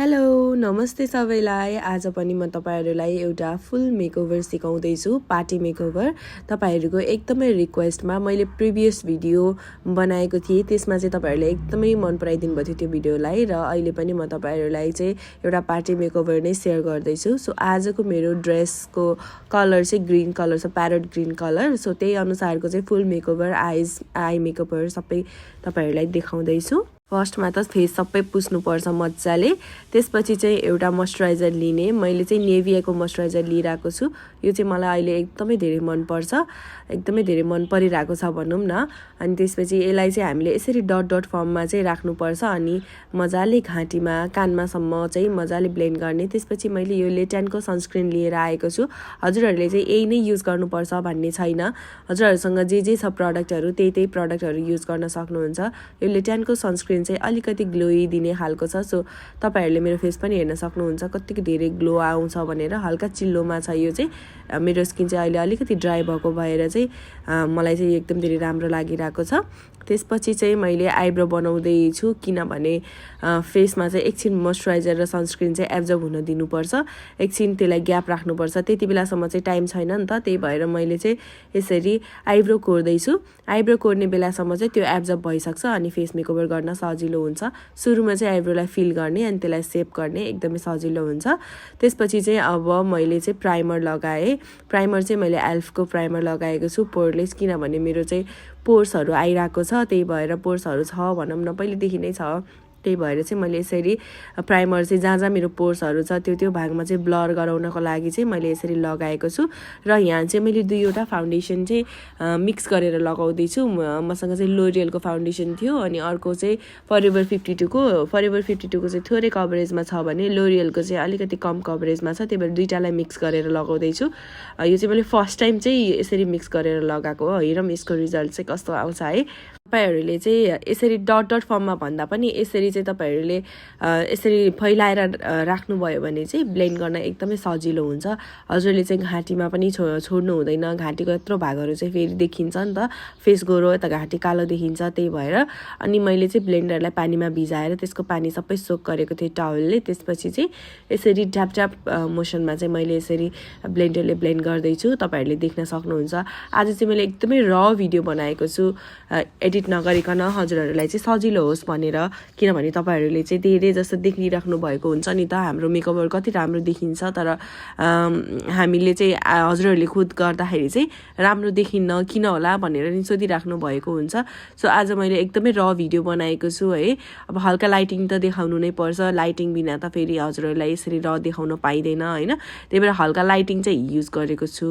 Hello नमस्ते सबैलाई। आज पनि म तपाईहरुलाई एउटा फुल मेकओभर सिकाउँदै छु, पार्टी मेकओभर। तपाईहरुको एकदमै रिक्वेस्टमा मैले प्रिभियस भिडियो बनाएको थिएँ, त्यसमा चाहिँ तपाईहरुले एकदमै मन पराइदिनु भयो त्यो भिडियोलाई र अहिले पनि म तपाईहरुलाई चाहिँ एउटा पार्टी मेकओभर नै शेयर गर्दै छु। सो आजको मेरो ड्रेसको कलर चाहिँ ग्रीन कलर छ, प्यारोट ग्रीन कलर। सो त्यही अनुसारको चाहिँ फुल मेकओभर आई मेकओभर सबै तपाईहरुलाई देखाउँदै छु। फर्स्टमा त फेस सबै पुस्नुपर्छ मज्जाले, त्यसपछि चाहिँ एउटा मोइस्चराइजर लिने। मैले चाहिँ नेभियाको मोइस्चराइजर लिइरहेको छु। यो चाहिँ मलाई अहिले एकदमै धेरै मन पर्छ, एकदमै धेरै मन परिरहेको छ भनौँ न। अनि त्यसपछि यसलाई चाहिँ हामीले यसरी डट डट फर्ममा चाहिँ राख्नुपर्छ अनि मजाले घाँटीमा कानमासम्म चाहिँ मजाले ब्लेन्ड गर्ने। त्यसपछि मैले यो लेट्यानको सनस्क्रिन लिएर आएको छु। हजुरहरूले चाहिँ यही नै युज गर्नुपर्छ भन्ने छैन, हजुरहरूसँग जे छ प्रडक्टहरू त्यही प्रडक्टहरू युज गर्न सक्नुहुन्छ। यो लेट्यानको सनस्क्रिन चाहिँ अलिकति ग्लोई दिने खालको छ। सो तपाईहरुले मेरो फेस पनि हेर्न सक्नुहुन्छ कतिको धेरै ग्लो आउँछ भनेर। हल्का चिल्लोमा छ यो चाहिँ। मेरो स्किन चाहिँ अहिले अलिकति ड्राई भएको भएर चाहिँ मलाई चाहिँ एकदम धेरै राम्रो लागिरहेको छ। त्यसपछि चाहिँ मैले आइब्रो बनाउँदै छु, किनभने फेसमा चाहिँ एकछिन मोइस्चराइजर र सनस्क्रिन चाहिँ एब्जर्ब हुन दिनुपर्छ, एकछिन त्यसलाई ग्याप राख्नुपर्छ। त्यति बेलासम्म चाहिँ टाइम छैन नि त, त्यही भएर मैले चाहिँ यसरी आइब्रो कोर्दैछु। आइब्रो कोर्ने बेलासम्म चाहिँ त्यो एब्जर्ब भइसक्छ अनि फेस मेकओभर गर्न सजिलो हुन्छ। सुरुमा चाहिँ आइब्रोलाई फिल गर्ने अनि त्यसलाई सेप गर्ने, एकदमै सजिलो हुन्छ। त्यसपछि चाहिँ अब मैले चाहिँ प्राइमर लगाएँ। प्राइमर चाहिँ मैले एल्फको प्राइमर लगाएको छु, पोरलेस, किनभने मेरो चाहिँ पोर्सहरू आइरहेको छ, त्यही भएर पोर्सहरू छ भनौँ न, पहिलेदेखि नै छ। त्यही भएर चाहिँ मैले यसरी प्राइमर चाहिँ जहाँ मेरो पोर्सहरू छ त्यो भागमा चाहिँ ब्लर गराउनको लागि चाहिँ मैले यसरी लगाएको छु। र यहाँ चाहिँ मैले दुईवटा फाउन्डेसन चाहिँ मिक्स गरेर लगाउँदैछु। मसँग चाहिँ लोरियलको फाउन्डेसन थियो अनि अर्को चाहिँ फरेभर 52को चाहिँ थोरै कभरेजमा छ भने लोरियलको चाहिँ अलिकति कम कभरेजमा छ, त्यही भएर दुईटालाई मिक्स गरेर लगाउँदैछु। यो चाहिँ मैले फर्स्ट टाइम चाहिँ यसरी मिक्स गरेर लगाएको हो। हेरौँ यसको रिजल्ट चाहिँ कस्तो आउँछ है। तपाईहरुले चाहिँ यसरी डट डट फर्ममा भन्दा पनि यसरी चाहिँ तपाईहरुले यसरी फैलाएर राख्नुभयो भने चाहिँ ब्लेन्ड गर्न एकदमै सजिलो हुन्छ। हजुरले चाहिँ घाँटीमा पनि छोड्नु हुँदैन, घाँटीको यत्रो भागहरू चाहिँ फेरि देखिन्छ नि त, फेस गोरो यता घाँटी कालो देखिन्छ। त्यही भएर अनि मैले चाहिँ ब्लेन्डरलाई पानीमा भिजाएर त्यसको पानी सबै सोक गरेको थिएँ टावलले। त्यसपछि चाहिँ यसरी ड्याप ड्याप मोसनमा चाहिँ मैले यसरी ब्लेन्डरले ब्लेन्ड गर्दैछु, तपाईहरुले देख्न सक्नुहुन्छ। आज चाहिँ मैले एकदमै र भिडियो बनाएको छु, एडिट नगरिकन, हजुरहरूलाई चाहिँ सजिलो होस् भनेर। किनभने तपाईहरुले चाहिँ धेरै जस्तो देखिराख्नु भएको हुन्छ नि त हाम्रो मेकओभर कति राम्रो देखिन्छ, तर हामीले चाहिँ हजुरहरूले खुद गर्दाखेरि चाहिँ राम्रो देखिन्न किन होला भनेर नि सोधिराख्नु भएको हुन्छ। सो आज मैले एकदमै र भिडियो बनाएको छु है। अब हल्का लाइटिङ त देखाउनु नै पर्छ, लाइटिङ बिना त फेरि हजुरहरूलाई यसरी र देखाउन पाइँदैन होइन। त्यही भएर हल्का लाइटिङ चाहिँ युज गरेको छु,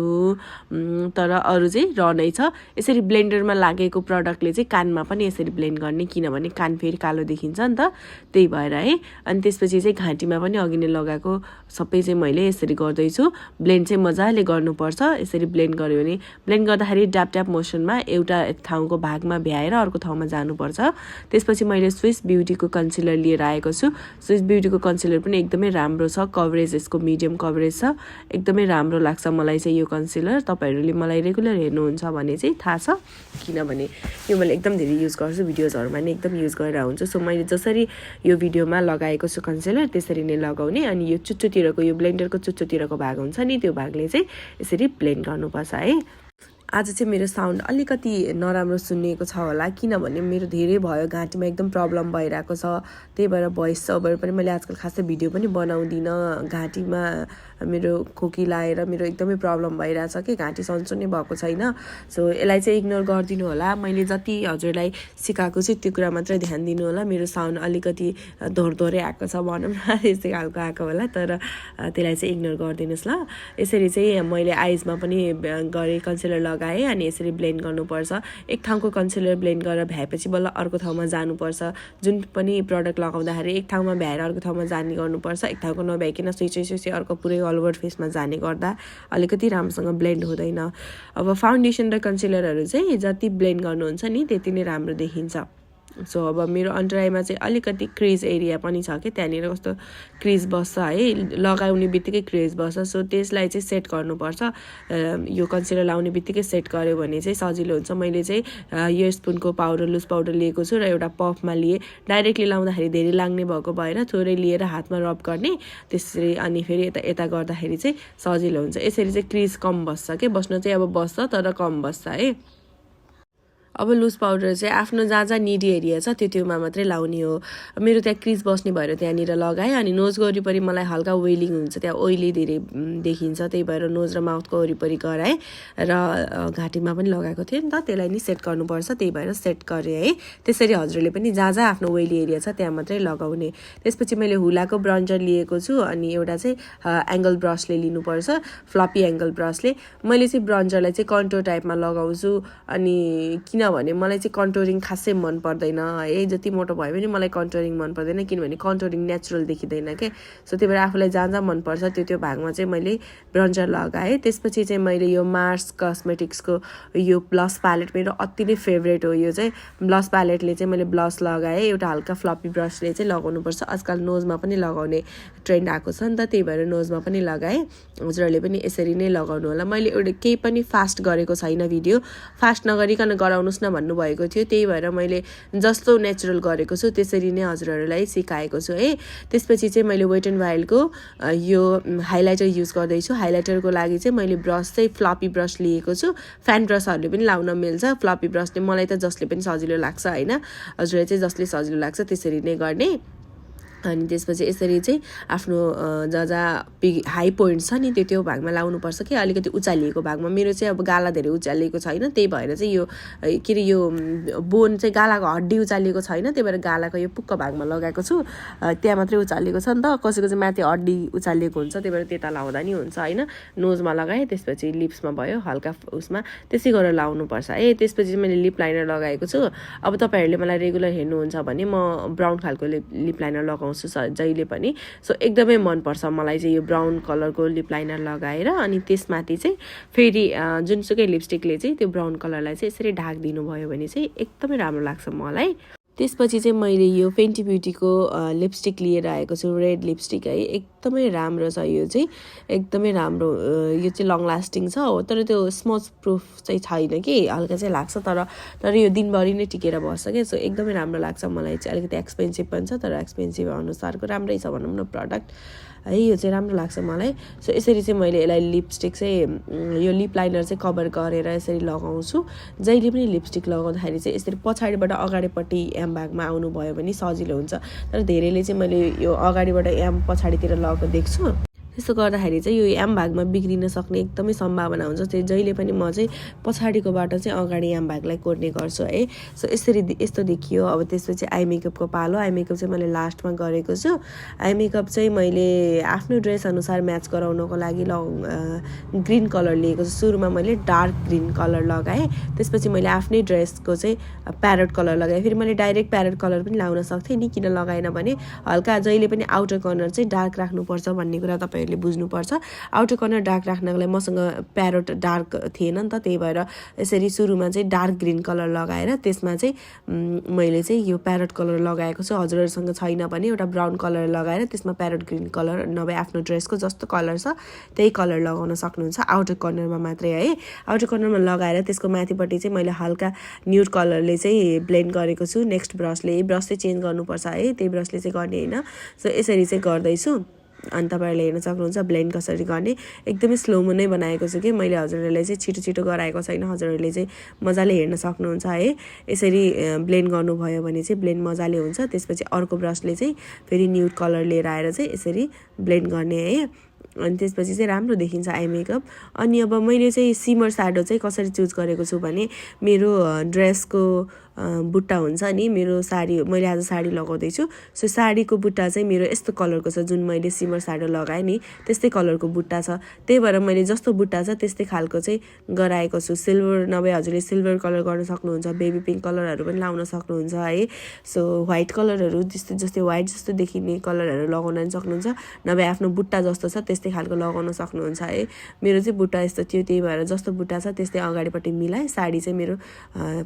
तर अरू चाहिँ र नै छ। यसरी ब्लेन्डरमा लागेको प्रडक्टले चाहिँ कानमा पनि यसरी ब्लेन्ड गर्ने, किनभने कान फेरि कालो देखिन्छ नि त, त्यही भएर है। अनि त्यसपछि चाहिँ घाँटीमा पनि अघि नै लगाएको सबै चाहिँ मैले यसरी गर्दैछु। ब्लेन्ड चाहिँ मजाले गर्नुपर्छ। यसरी ब्लेन्ड गर्यो भने ब्लेन्ड गर्दाखेरि ड्याप ड्याप मोसनमा एउटा ठाउँको भागमा भ्याएर अर्को ठाउँमा जानुपर्छ। त्यसपछि मैले स्विस ब्युटीको कन्सिलर लिएर आएको छु। स्विस ब्युटीको कन्सिलर पनि एकदमै राम्रो छ, कभरेज यसको मिडियम कभरेज छ, एकदमै राम्रो लाग्छ मलाई चाहिँ यो कन्सिलर। तपाईहरुले मलाई रेगुलर हेर्नुहुन्छ भने चाहिँ थाहा छ, किनभने यो मैले एकदम धेरै युज गर्छु, भिडियोजहरुमा नि एकदम युज गरेर हुन्छ। सो मैले जसरी यो भिडियोमा लगाएको छु कन्सिलर त्यसरी नै लगाउने। अनि यो चुच्चोतिरको यो ब्लेन्डरको चुच्चोतिरको भाग हुन्छ नि, त्यो भागले चाहिँ यसरी ब्लेन्ड गर्नुपर्छ है। आज चाहिँ मेरो साउन्ड अलिकति नराम्रो सुनिएको छ होला, किनभने मेरो धेरै भयो, घाँटीमा एकदम प्रब्लम भइरहेको छ। त्यही भएर भोइस ओभर पनि मैले आजकल खासै भिडियो पनि बनाउँदिनँ। घाँटीमा मेरो खोकी लाएर मेरो एकदमै प्रब्लम भइरहेछ कि घाँटी सन्चो नै भएको छैन। सो यसलाई चाहिँ इग्नोर गरिदिनु होला। मैले जति हजुरलाई सिकाएको छु त्यो कुरा मात्रै ध्यान दिनु होला। मेरो साउन्ड अलिकति धोरै आएको छ भनौँ न, यस्तै खालको आएको होला, तर त्यसलाई चाहिँ इग्नोर गरिदिनुहोस् ल। यसरी चाहिँ मैले आइजमा पनि गरेँ, कन्सिलर लगाएँ अनि यसरी ब्लेन्ड गर्नुपर्छ। एक ठाउँको कन्सिलर ब्लेन्ड गरेर भ्याएपछि बल्ल अर्को ठाउँमा जानुपर्छ। जुन पनि प्रडक्ट लगाउँदाखेरि एक ठाउँमा भ्याएर अर्को ठाउँमा जाने गर्नुपर्छ। एक ठाउँको नभ्याइकन सुइचै अर्को पुरै अल ओभर फेसमा जाने गर्दा अलिकति राम्रोसँग ब्लेन्ड हुँदैन। अब फाउन्डेसन र कन्सिलरहरू चाहिँ जति ब्लेन्ड गर्नुहुन्छ नि त्यति नै राम्रो देखिन्छ। सो अब मेरो अन्डर आईमा चाहिँ अलिकति क्रेज एरिया पनि छ कि त्यहाँनिर कस्तो क्रेज बस्छ है लगाउने बित्तिकै क्रेज बस्छ सो त्यसलाई चाहिँ सेट गर्नुपर्छ यो कन्सिलर लाउने बित्तिकै सेट गर्यो भने चाहिँ सजिलो हुन्छ मैले चाहिँ यो स्पुनको पाउडर लुज पाउडर लिएको छु र एउटा पफमा लिए डाइरेक्टली लाउँदाखेरि धेरै लाग्ने भएको भएर थोरै लिएर हातमा रब गर्ने त्यसरी अनि फेरि यता गर्दाखेरि चाहिँ सजिलो हुन्छ यसरी चाहिँ क्रेज कम बस्छ के बस्न चाहिँ अब बस्छ तर कम बस्छ है अब लुज पाउडर चाहिँ आफ्नो जहाँ निडी एरिया छ त्योमा मात्रै लाउने हो मेरो त्यहाँ क्रिज बस्ने भएर त्यहाँनिर लगाएँ अनि नोजको वरिपरि मलाई हल्का वेलिङ हुन्छ त्यहाँ ओइली धेरै देखिन्छ त्यही भएर नोज र माउथको वरिपरि गराएँ र घाँटीमा पनि लगाएको थिएँ नि त त्यसलाई नि सेट गर्नुपर्छ त्यही भएर सेट गरेँ है त्यसरी हजुरले पनि जहाँ आफ्नो ओइली एरिया छ त्यहाँ मात्रै लगाउने त्यसपछि मैले हुलाको ब्रन्जर लिएको छु अनि एउटा चाहिँ एङ्गल ब्रसले लिनुपर्छ फ्लपी एङ्गल ब्रसले मैले चाहिँ ब्रन्जरलाई चाहिँ कन्टोर टाइपमा लगाउँछु अनि किनभने मलाई चाहिँ कन्टोरिङ खासै मन पर्दैन है जति मोटो भयो भने मलाई कन्टोरिङ मन पर्दैन किनभने कन्टोरिङ नेचुरल देखिँदैन के सो त्यही भएर आफूलाई जहाँ मनपर्छ त्यो भागमा चाहिँ मैले ब्रन्जर लगाएँ त्यसपछि चाहिँ मैले यो मार्स कस्मेटिक्सको यो ब्लस प्यालेट मेरो अति नै फेभरेट हो यो चाहिँ ब्लस प्यालेटले चाहिँ मैले ब्लस लगाएँ एउटा हल्का फ्लपी ब्रसले चाहिँ लगाउनुपर्छ आजकल नोजमा पनि लगाउने ट्रेन्ड आएको छ नि त त्यही भएर नोजमा पनि लगाएँ हजुरहरूले पनि यसरी नै लगाउनु होला मैले एउटा केही पनि फास्ट गरेको छैन भिडियो फास्ट नगरिकन गराउनुहोस् न भन्नुभएको थियो त्यही भएर मैले जस्तो नेचुरल गरेको छु त्यसरी नै हजुरहरूलाई सिकाएको छु है त्यसपछि चाहिँ मैले वेट एन्ड वाइल्डको यो हाइलाइटर युज गर्दैछु हाइलाइटरको लागि चाहिँ मैले ब्रस चाहिँ फ्लपी ब्रस लिएको छु फ्यान ब्रसहरूले पनि लाउन मिल्छ फ्लपी ब्रसले मलाई त जसले पनि सजिलो लाग्छ होइन हजुरलाई चाहिँ जसले सजिलो लाग्छ त्यसरी नै गर्ने अनि त्यसपछि यसरी चाहिँ आफ्नो जहाँ हाई पोइन्ट छ नि त्यो भागमा लाउनुपर्छ कि अलिकति उचालिएको भागमा मेरो चाहिँ अब गाला धेरै उचालिएको छैन त्यही भएर चाहिँ यो के अरे यो बोन चाहिँ गालाको हड्डी उचालिएको छैन त्यही भएर गालाको यो पुक्क भागमा लगाएको छु त्यहाँ मात्रै उचालिएको छ नि त कसैको चाहिँ माथि हड्डी उचालिएको हुन्छ त्यही भएर त्यता लाउँदा नि हुन्छ होइन नोजमा लगाएँ त्यसपछि लिप्समा भयो हल्का उसमा त्यसै गरेर लाउनुपर्छ है त्यसपछि चाहिँ मैले लिप लाइनर लगाएको छु अब तपाईँहरूले मलाई रेगुलर हेर्नुहुन्छ भने म ब्राउन खालको लिप लाइनर लगाउँछु जहिले पनि सो एकदमै मनपर्छ मलाई चाहिँ यो ब्राउन कलरको लिप लाइनर लगाएर अनि त्यसमाथि चाहिँ फेरि जुनसुकै लिपस्टिकले चाहिँ त्यो ब्राउन कलरलाई चाहिँ यसरी ढाकिदिनु भयो भने चाहिँ एकदमै राम्रो लाग्छ मलाई त्यसपछि चाहिँ मैले यो फेन्टी ब्युटीको लिपस्टिक लिएर आएको छु रेड लिपस्टिक है एकदमै राम्रो छ यो चाहिँ एकदमै राम्रो यो चाहिँ लङ लास्टिङ छ हो तर त्यो स्मच प्रुफ चाहिँ छैन कि हल्का चाहिँ लाग्छ तर यो दिनभरि नै टिकेर बस्छ क्या सो एकदमै राम्रो लाग्छ मलाई चाहिँ अलिकति एक्सपेन्सिभ पनि छ तर एक्सपेन्सिभ अनुसारको राम्रै छ भनौँ न प्रडक्ट है यो चाहिँ राम्रो लाग्छ मलाई सो यसरी चाहिँ मैले यसलाई लिपस्टिक चाहिँ यो लिप लाइनर चाहिँ कभर गरेर यसरी लगाउँछु जहिले पनि लिपस्टिक लगाउँदाखेरि चाहिँ यसरी पछाडिबाट अगाडिपट्टि एम भागमा आउनुभयो भने सजिलो हुन्छ तर धेरैले चाहिँ मैले यो अगाडिबाट एम पछाडितिर लगाएको देख्छु त्यस्तो गर्दाखेरि चाहिँ यो एम भागमा बिग्रिन सक्ने एकदमै सम्भावना हुन्छ त्यही जहिले पनि म चाहिँ पछाडिकोबाट चाहिँ अगाडि एम भागलाई कोर्ने गर्छु है सो यसरी यस्तो देखियो अब त्यसपछि आई मेकअपको पालो आई मेकअप चाहिँ मैले लास्टमा गरेको छु आई मेकअप चाहिँ मैले आफ्नो ड्रेस अनुसार म्याच गराउनको लागि ग्रिन कलर लिएको छु सुरुमा मैले डार्क ग्रिन कलर लगाएँ त्यसपछि मैले आफ्नै ड्रेसको चाहिँ प्यारेट कलर लगाएँ फेरि मैले डाइरेक्ट प्यारेट कलर पनि लाउन सक्थेँ नि किन लगाएन भने हल्का जहिले पनि आउटर कर्नर चाहिँ डार्क राख्नुपर्छ भन्ने कुरा तपाईँहरूले बुझ्नुपर्छ आउटर कर्नर डार्क राख्नको लागि मसँग प्यारेट डार्क थिएन नि त त्यही भएर यसरी सुरुमा चाहिँ डार्क ग्रिन कलर लगाएर त्यसमा चाहिँ मैले चाहिँ यो प्यारेट कलर लगाएको छु हजुरहरूसँग छैन भने एउटा ब्राउन कलर लगाएर त्यसमा प्यारेट ग्रिन कलर नभए आफ्नो ड्रेसको जस्तो कलर छ त्यही कलर लगाउन सक्नुहुन्छ आउटर कर्नरमा मात्रै है आउटर कर्नरमा लगाएर त्यसको माथिपट्टि चाहिँ मैले हल्का न्यूड कलरले चाहिँ ब्लेन्ड गरेको छु नेक्स्ट ब्रसले ब्रस चाहिँ चेन्ज गर्नुपर्छ है त्यही ब्रसले चाहिँ गर्ने होइन सो यसरी चाहिँ गर्दैछु अनि तपाईँहरूले हेर्न सक्नुहुन्छ ब्लेन्ड कसरी गर्ने एकदमै स्लोमो नै बनाएको छु कि मैले हजुरहरूलाई चाहिँ छिटो छिटो गराएको छैन हजुरहरूले चाहिँ मजाले हेर्न सक्नुहुन्छ है यसरी ब्लेन्ड गर्नुभयो भने चाहिँ ब्लेन्ड मजाले हुन्छ त्यसपछि अर्को ब्रसले चाहिँ फेरि न्यूड कलर लिएर आएर चाहिँ यसरी ब्लेन्ड गर्ने है अनि त्यसपछि चाहिँ राम्रो देखिन्छ आई मेकअप अनि अब मैले चाहिँ सिमर स्याडो चाहिँ कसरी चुज गरेको छु भने मेरो ड्रेसको बुट्टा हुन्छ नि मेरो साडी मैले आज साडी लगाउँदैछु सो साडीको बुट्टा चाहिँ मेरो यस्तो कलरको छ जुन मैले सिमर स्याडो लगाएँ नि त्यस्तै कलरको बुट्टा छ त्यही भएर मैले जस्तो बुट्टा छ त्यस्तै खालको चाहिँ गराएको छु सिल्भर नभए हजुरले सिल्भर कलर गर्न सक्नुहुन्छ बेबी पिङ्क कलरहरू पनि लाउन सक्नुहुन्छ है सो व्हाइट कलरहरू जस्तै व्हाइट जस्तो देखिने कलरहरू लगाउन पनि सक्नुहुन्छ नभए आफ्नो बुट्टा जस्तो छ त्यस्तै खालको लगाउन सक्नुहुन्छ है मेरो चाहिँ बुट्टा यस्तो थियो त्यही भएर जस्तो बुट्टा छ त्यस्तै अगाडिपट्टि मिलाएँ साडी चाहिँ मेरो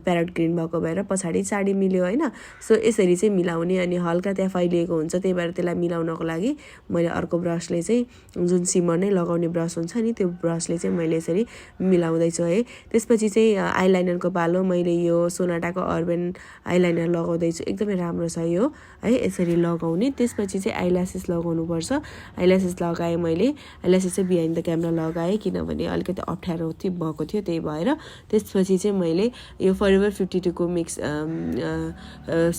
प्यारेट ग्रिन भएको भएर भएर पछाडि साडी मिल्यो हैन सो यसरी चाहिँ मिलाउने अनि हल्का त्यहाँ फैलिएको हुन्छ त्यही भएर त्यसलाई मिलाउनको लागि मैले अर्को ब्रसले चाहिँ जुन सिमर नै लगाउने ब्रस हुन्छ नि त्यो ब्रसले चाहिँ मैले यसरी मिलाउँदै छु है त्यसपछि चाहिँ आइलाइनरको पालो मैले यो सोनाटाको अर्बन आइलाइनर लगाउँदै छु एकदमै राम्रो छ यो है यसरी लगाउने त्यसपछि चाहिँ आइल्यासेस लगाउनु पर्छ आइल्यासेस लगाए मैले आइल्यासेस चाहिँ बिहाइन्ड द क्यामेरा लगाएँ किनभने अलिकति अप्ठ्यारो भएको थियो त्यही भएर त्यसपछि चाहिँ मैले यो फरएभर 52 को मिक्स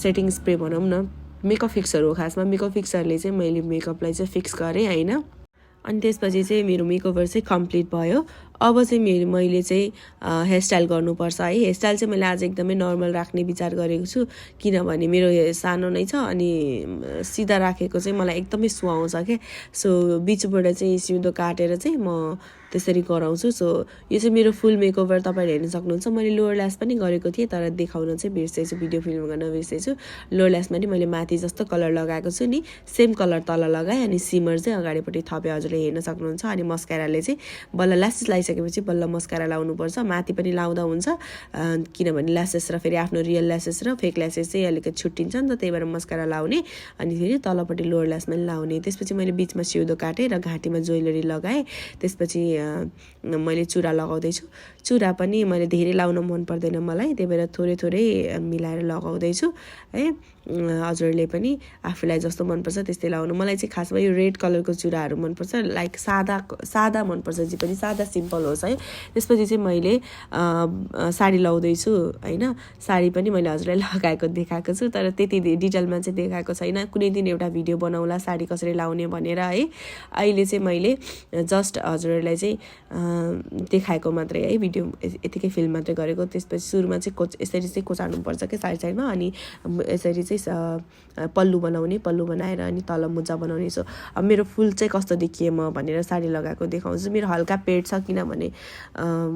सेटिङ स्प्रे भनौँ न मेकअप फिक्सर हो खासमा मेकअप फिक्सरले चाहिँ मैले मेकअपलाई चाहिँ फिक्स गरेँ हैन अनि त्यसपछि चाहिँ मेरो मेकओभर चाहिँ कम्प्लिट भयो अब चाहिँ मैले चाहिँ हेयरस्टाइल गर्नुपर्छ है हेयरस्टाइल चाहिँ मैले आज एकदमै नर्मल राख्ने विचार गरेको छु किनभने मेरो सानो नै छ अनि सिधा राखेको चाहिँ मलाई एकदमै सुहाउँछ के सो बिचबाट चाहिँ सिधो काटेर चाहिँ म त्यसरी गराउँछु सो यो चाहिँ मेरो फुल मेकओभर तपाईले हेर्न सक्नुहुन्छ मैले लोयर ल्यास पनि गरेको थिएँ तर देखाउन चाहिँ बिर्सेछु भिडियो फिल्म गर्न बिर्सेछु लोयर ल्यासमा नि मैले माथि जस्तो कलर लगाएको छु नि सेम कलर तल लगाएँ अनि सिमर चाहिँ अगाडिपट्टि थपे हजुरले हेर्न सक्नुहुन्छ अनि मस्काराले चाहिँ बल्ल ल्यासेस लगाइसकेपछि बल्ल मस्कारा लाउनुपर्छ माथि पनि लाउँदा हुन्छ किनभने ल्यासेस र फेरि आफ्नो रियल ल्यासेस र फेक ल्यासेस चाहिँ अलिकति छुट्टिन्छ नि त त्यही भएर मस्कारा लाउने अनि फेरि तलपट्टि लोयर ल्यासमा पनि लाउने त्यसपछि मैले बिचमा सिउँदो काटेँ र घाँटीमा ज्वेलरी लगाएँ त्यसपछि मैले चुरा लगाउँदैछु चुरा पनि मैले धेरै लाउन मन पर्दैन मलाई त्यही भएर थोरै थोरै मिलाएर लगाउँदैछु है हजुरले पनि आफूलाई जस्तो मनपर्छ त्यस्तै लाउनु मलाई चाहिँ खासमा यो रेड कलरको चुराहरू मनपर्छ लाइक सादा मनपर्छ जे पनि सादा सिम्पल होस् है त्यसपछि चाहिँ मैले साडी लाउँदैछु हैन साडी पनि मैले हजुरलाई लगाएको देखाएको छु तर त्यति डिटेलमा चाहिँ देखाएको छैन कुनै दिन एउटा भिडियो बनाउला साडी कसरी लाउने भनेर है अहिले चाहिँ मैले जस्ट हजुरलाई चाहिँ देखाएको मात्रै है भिडियो यतिकै फिल्म मात्रै गरेको त्यसपछि सुरुमा चाहिँ यसरी चाहिँ कोचार्नुपर्छ के साइड साइडमा अनि यसरी चाहिँ पल्लु बनाएर अनि तल मुजा बनाउने सो अब मेरो फुल चाहिँ कस्तो देखिए म भनेर साडी लगाएको देखाउँछु मेरो हल्का पेट छ किनभने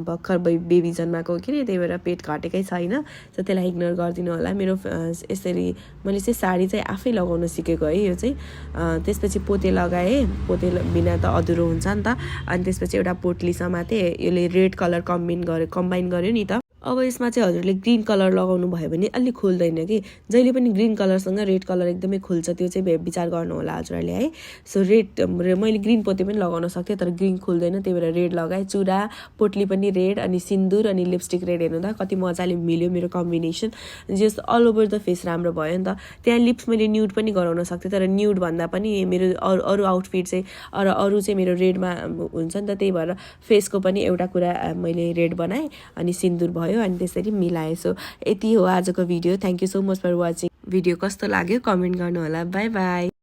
भर्खर बेबी जन्माको कि नि त्यही भएर पेट घटेकै छैन सो त्यसलाई इग्नोर गरिदिनु होला मेरो यसरी मैले चाहिँ साडी चाहिँ आफै लगाउन सिकेको है यो चाहिँ त्यसपछि पोते लगाएँ पोते बिना त अधुरो हुन्छ नि त अनि त्यसपछि एउटा पोटली समातेँ यसले रेड कलर कम्बाइन गर्यो नि त अब यसमा चाहिँ हजुरले ग्रीन कलर लगाउनु भयो भने अलि खुल्दैन कि जहिले पनि ग्रीन कलरसँग रेड कलर एकदमै खुल्छ त्यो चाहिँ विचार गर्नु होला हजुरले है सो रेड मैले ग्रीन पोते पनि लगाउन सक्थेँ तर ग्रीन खुल्दैन त्यही भएर रेड लगाएँ चुरा पोटली पनि रेड अनि सिन्दुर अनि लिपस्टिक रेड हेर्नु त कति मजाले मिल्यो मेरो कम्बिनेसन जस अल ओभर द फेस राम्रो भयो नि त त्यहाँ लिप्स मैले न्यूड पनि गराउन सक्थेँ तर न्यूड भन्दा पनि मेरो अरू आउटफिट चाहिँ अरू चाहिँ मेरो रेडमा हुन्छ नि त त्यही भएर फेसको पनि एउटा कुरा मैले रेड बनाएँ अनि सिन्दुर भयो अनि त्यसरी मिलाएँ सो यति हो आजको video thank you so much for watching video कस्तो लाग्यो कमेन्ट गर्नु होला बाई बाई